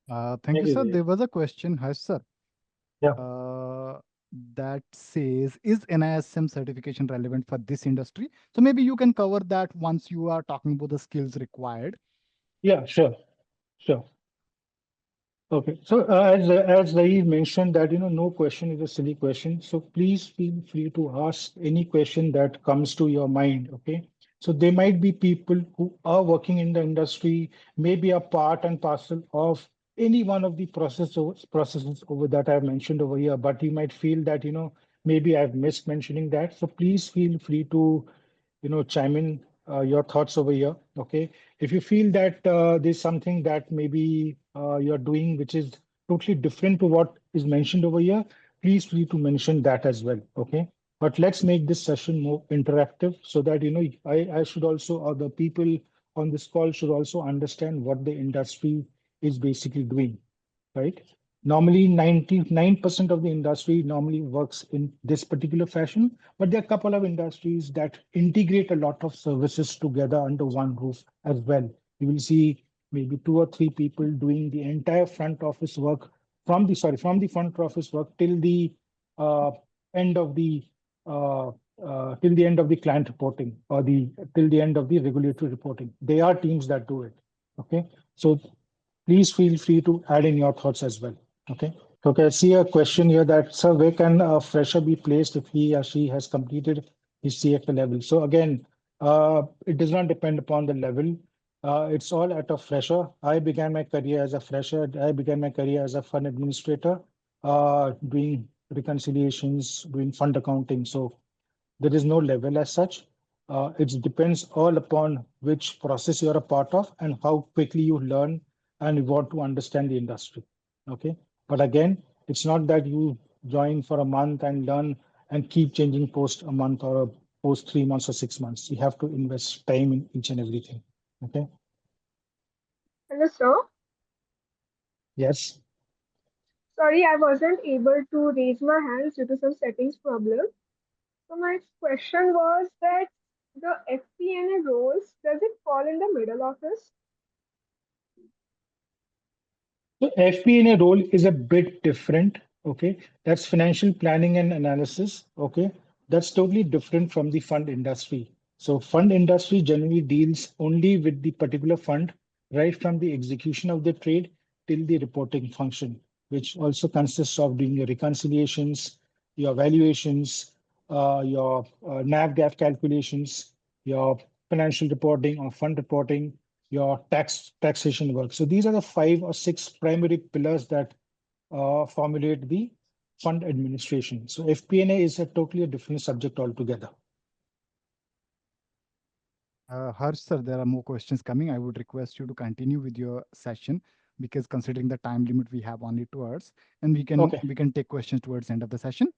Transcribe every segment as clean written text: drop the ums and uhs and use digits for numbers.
Thank you, Thank you, sir. Dave. There was a question, Harsh sir, Yeah. uh, that says, is NISM certification relevant for this industry? So maybe you can cover that once you are talking about the skills required. Yeah, sure. Sure. Okay. So as Rahi mentioned that no question is a silly question. So please feel free to ask any question that comes to your mind. Okay. So there might be people who are working in the industry, maybe a part and parcel of any one of the processes over that I've mentioned over here. But you might feel that maybe I've missed mentioning that. So please feel free to chime in your thoughts over here. Okay. If you feel that there's something that maybe you're doing which is totally different to what is mentioned over here, please free to mention that as well. Okay. But let's make this session more interactive so that, I should also, or the people on this call should also understand what the industry is basically doing, right? Normally, 99% of the industry normally works in this particular fashion, but there are a couple of industries that integrate a lot of services together under one roof as well. You will see maybe two or three people doing the entire front office work from the front office work uh, end of the till the end of the client reporting or the till the end of the regulatory reporting. There are teams that do it. Okay, so please feel free to add in your thoughts as well. Okay. Okay. I see a question here that, sir, where can a fresher be placed if he or she has completed his CFA level? So again, it does not depend upon the level. It's all at a fresher. I began my career as a fresher. I began my career as a fund administrator, doing reconciliations, doing fund accounting. So there is no level as such. It depends all upon which process you're a part of and how quickly you learn and you want to understand the industry. Okay. But again, it's not that you join for a month and learn and keep changing post a month or a post 3 months or 6 months. You have to invest time in each and everything. Okay. Hello, sir. Yes. Sorry, I wasn't able to raise my hands due to some settings problem. So my question was that the FP&A roles, does it fall in the middle office? So FP&A role is a bit different. Okay. That's financial planning and analysis. Okay. That's totally different from the fund industry. So fund industry generally deals only with the particular fund, right from the execution of the trade till the reporting function, which also consists of doing your reconciliations, your valuations, your NAV gap calculations, your financial reporting or fund reporting, your taxation work. So these are the 5 or 6 primary pillars that formulate the fund administration. So FP&A is a totally a different subject altogether. Harsh sir, there are more questions coming. I would request you to continue with your session because considering the time limit, we have only 2 hours, and Okay. we can take questions towards the end of the session.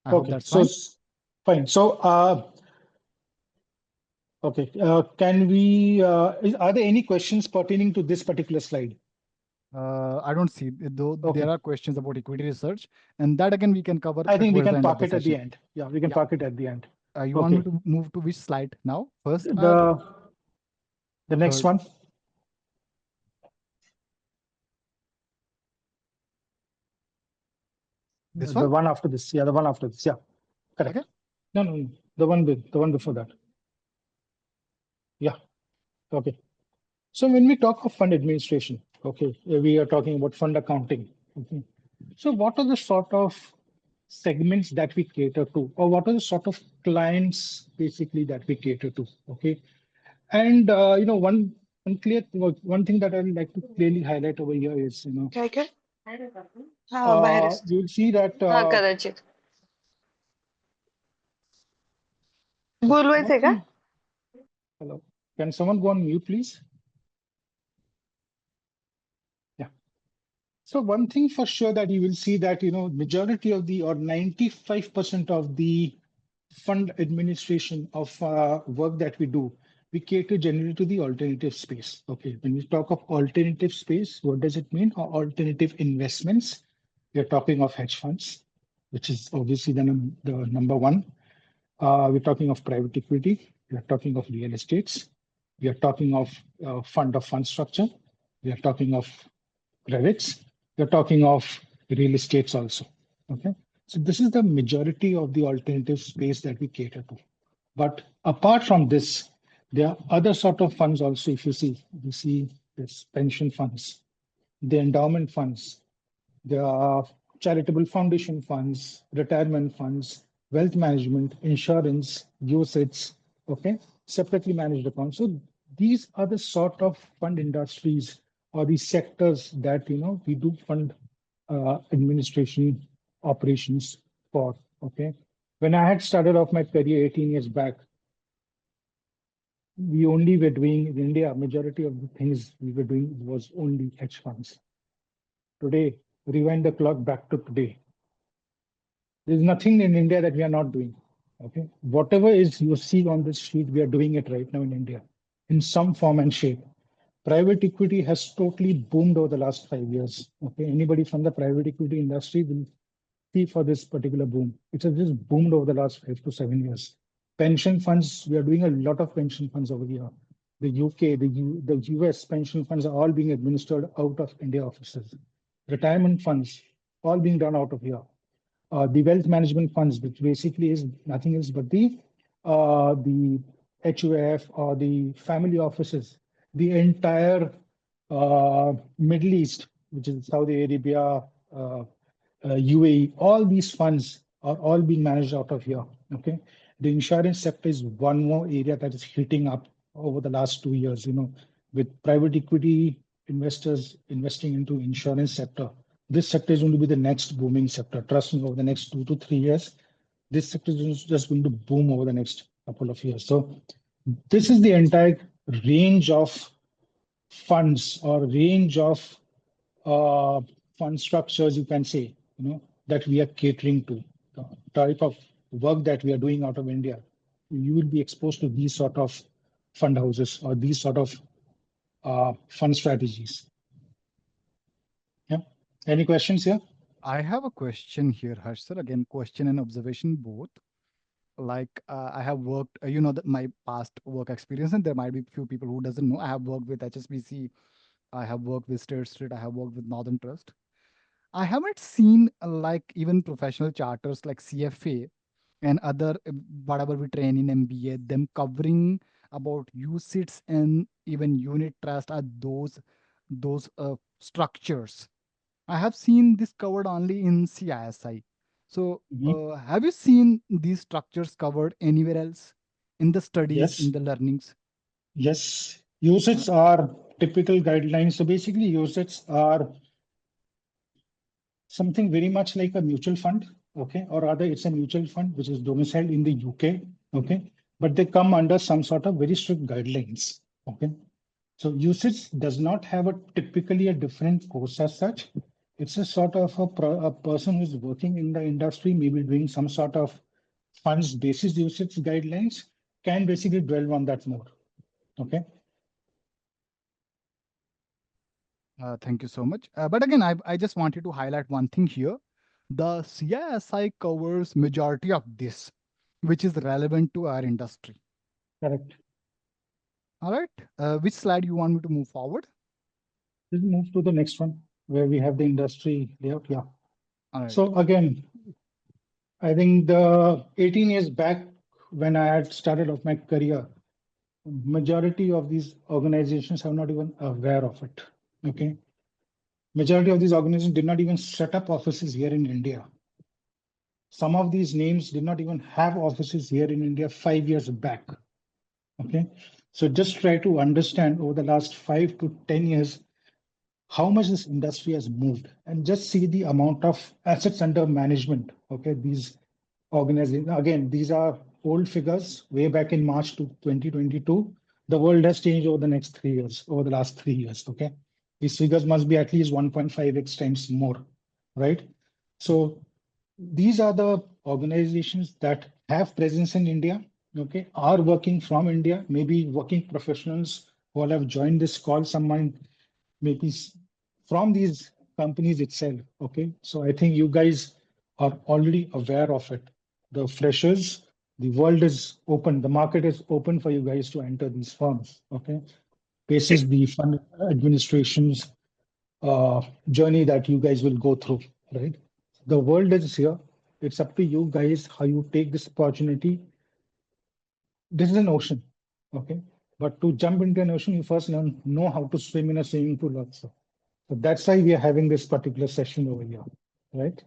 I hope Okay. that's So fine. fine. So okay. Can we? Are there any questions pertaining to this particular slide? I don't see, though there Okay. are questions about equity research, and that again we can cover I think we towards the can end of park the it at the session. end. Yeah, we can Yeah. park it at the end. You want me Okay. to move to which slide now? First or The next third? one. This The one? one after this. Yeah, the one after this. Yeah, Okay. correct. No, no, no. The one before that. Yeah. Okay. So when we talk of fund administration, okay, we are talking about fund accounting. Okay. So what are the sort of segments that we cater to, or what are the sort of clients basically that we cater to? Okay. And one thing that I would like to clearly highlight over here is, काय काय हा बाहेरच you'll see that हा कदाचित one बोलवायचंय का thing. Hello. Can someone go on mute, please? Yeah. So one thing for sure that you will see that, majority of the or 95% of the fund administration of work that we do, we cater generally to the alternative space. Okay. When we talk of alternative space, what does it mean? Or alternative investments. We are talking of hedge funds, which is obviously the number one. We're talking of private equity. We are talking of real estates. We are talking of fund structure. We are talking of credits, you're talking of real estates also. Okay. So this is the majority of the alternative space that we cater to. But apart from this, there are other sort of funds also. If you see this pension funds, the endowment funds, there are charitable foundation funds, retirement funds, wealth management, insurance, UCITS, okay, separately managed accounts. So these are the sort of fund industries or the sectors that we do fund administration operations for. Okay, when I had started off my career 18 years back, we only were doing in India. Majority of the things we were doing was only hedge funds. Today, rewind the clock back to today. There's nothing in India that we are not doing. Okay. Whatever is you see on this sheet, we are doing it right now in India in some form and shape. Private equity has totally boomed over the last 5 years. Okay. Anybody from the private equity industry will see for this particular boom. It has just boomed over the last 5 to 7 years. Pension funds, we are doing a lot of pension funds over here. The UK, the US pension funds are all being administered out of India offices. Retirement funds, all being done out of here. The wealth management funds, which basically is nothing else but the HUF or the family offices, the entire Middle East, which is Saudi Arabia, UAE, all these funds are all being managed out of here. Okay, the insurance sector is one more area that is heating up over the last 2 years. With private equity investors investing into insurance sector, this sector is going to be the next booming sector. Trust me, over the next 2 to 3 years, this sector is just going to boom over the next couple of years. So this is the entire range of funds or range of uh, fund structures, you can say, that we are catering to. The type of work that we are doing out of India, you will be exposed to these sort of fund houses or these sort of fund strategies. Yeah. Any questions here? I have a question here, Harsh sir. Again, question and observation both. Like I have worked, that my past work experience, and there might be few people who doesn't know. I have worked with HSBC. I have worked with State Street. I have worked with Northern Trust. I haven't seen like even professional charters like CFA and other whatever we train in MBA, them covering about UCITS and even unit trust are those structures. I have seen this covered only in CISI. So, Mhm. have you seen these structures covered anywhere else in the studies, in Yes. the learnings? Yes. Uh, UCITS are typical guidelines. So basically, UCITS are something very much like a mutual fund, okay, or rather, it's a mutual fund which is domiciled in the UK, okay, but they come under some sort of very strict guidelines, okay. So UCITS does not have a typically a different course as such. It's a sort of a person who's working in the industry, maybe doing some sort of funds basis UCITS guidelines, can basically dwell on that more, okay. Thank you so much. But again, I just wanted to highlight one thing here. The CISI covers majority of this, which is relevant to our industry. Correct. All right. Which slide you want me to move forward? Let's move to the next one where we have the industry layout. Yeah. All right. So again, I think the 18 years back when I had started off my career, majority of these organizations are not even aware of it. Okay. Majority of these organizations did not even set up offices here in India. Some of these names did not even have offices here in India 5 years back. Okay. So just try to understand over the last 5 to 10 years how much this industry has moved and just see the amount of assets under management. Okay, these organizations, again, these are old figures way back in March to 2022. The world has changed over the next 3 years, over the last 3 years. Okay, these figures must be at least 1.5x times more, right? So these are the organizations that have presence in India, okay, are working from India, maybe working professionals who all have joined this call, someone maybe from these companies itself. Okay, so I think you guys are already aware of it. The freshers, the world is open, the market is open for you guys to enter these firms. Okay, basis the fund administrations journey that you guys will go through, right? The world is here. It's up to you guys how you take this opportunity. This is an ocean, okay? But to jump into an ocean, you first know how to swim in a swimming pool also. So that's why we are having this particular session over here, right?